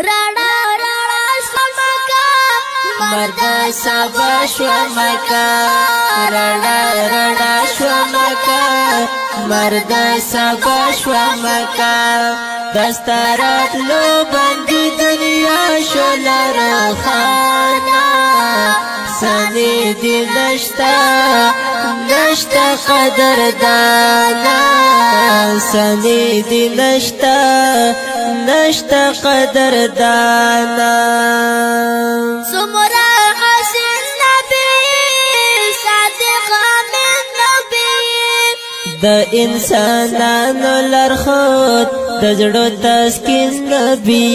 رڼا رڼا شمکا مرد سبا شمکا رڼا رڼا شمکا مرد سبا شمکا دستارات لو بندی دنیا شل روخانا سنی دی نشتا نشتا قدر دانا سنی دی نشتا نشتا قدر دانا سمرا حسن نبی صادق امین نبی د انسانانو لرخود د زړه تسکین نبی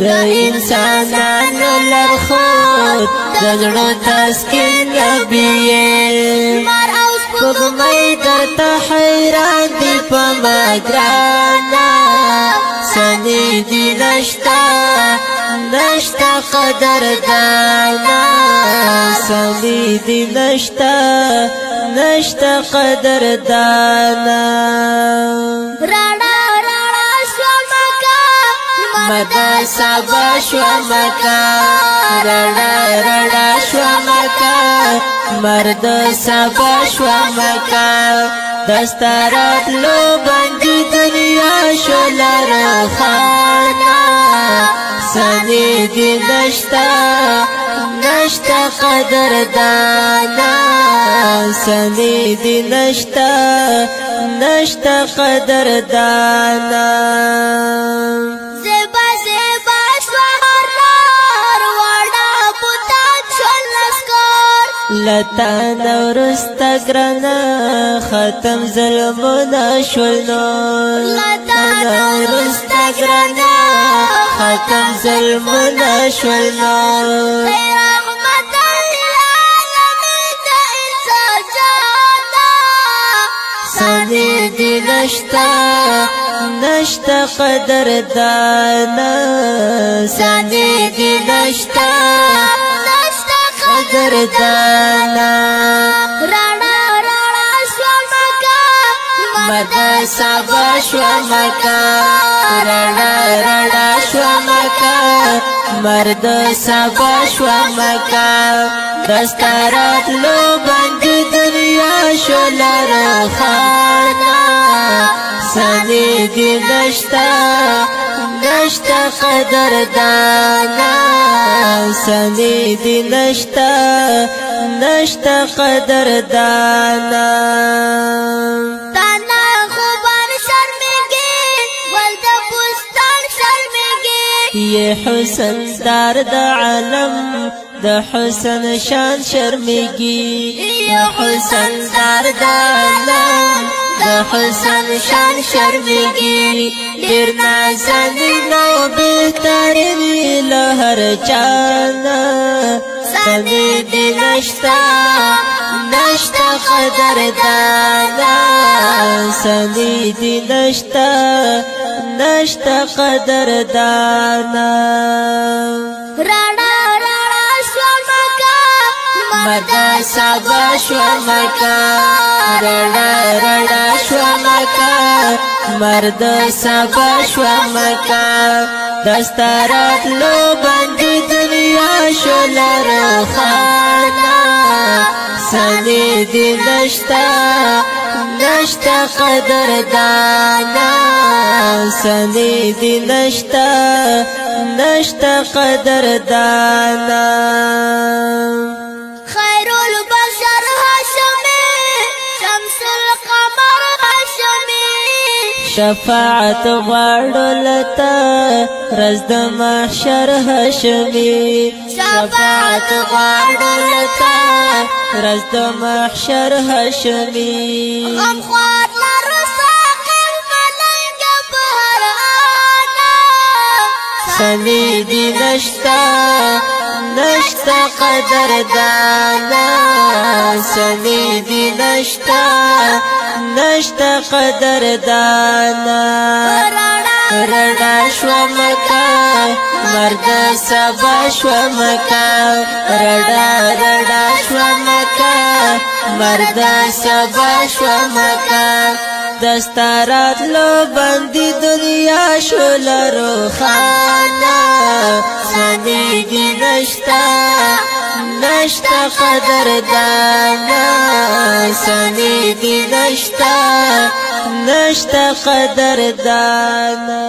د انسانانو لرخود د زړه تسکین نبی مار او پګمې درته حیران دی په مګرانا سنی دی نشتا نشتا قدر دانا سنی دی نشتا نشتا قدر دانا رڼا رڼا شمکا مرد سبا شمکا رڼا رڼا شمکا مرد سبا شمکا دستارات لو بندی دنیا شل روخانا سنی دی نشتا نشتا قدر دانا سنی دی نشتا نشتا قدر دانا زیبا زیبا شوهر لار وڑا بوتا چل نسکار لتا نورستا گرانا ختم ظلمنا شلنون لتا نورستا گرانا ختم ظلمنا شلنون رحمت للعالمین دا انسان جانا سنی دی نشتا نشتا قدر دانا سنی دی نشتا نشتا قدر دانا رڼا رڼا شمکا مرد سبا شمکا رڼا رڼا شمکا مرد سبا شمکا دستارات لو بندی دنیا شل روخانا سنی دی نشتا نشتا قدر دانا سنی دی نشتا نشتا قدر دانا تانا خوبان شرمگی ولد بستان شرمگی یہ حسن دار دا عالم دا حسن شان شرمگی یہ حسن دار دا عالم دا حسن شان شرمگی دیر نازنین و بہترین لہر چانا سنی دی نشتا نشتا قدر دانا سنی دی نشتا نشتا قدر دانا رڼا رڼا شمکا مرد سبا شمکا رڼا رڼا شمکا مرد سبا شمکا دستارات لو بندی دنیا شل روخانا سنی دی نشتا نشتا قدر دانا سنی دی نشتا نشتا قدر دانا خیر البشر هاشمی شمس القمر هاشمی شفاعت غواړو لتا رز د محشر هاشمی شفاعت غواړو لتا رز د محشر هاشمی غم خوار لر ساقم ملنگ بهر آنا سنی دی نشتا نشتا قدر دانا سنی دی نشتا نشتا قدر دانا رڼا شمکا مرد سبا شمکا رڼا رڼا شمکا مرد سبا شمکا دستارات لو بندی دنیا شول روخانا سلی دی نشتا نشتا قدردانا سلی دی نشتا نشتا قدردانا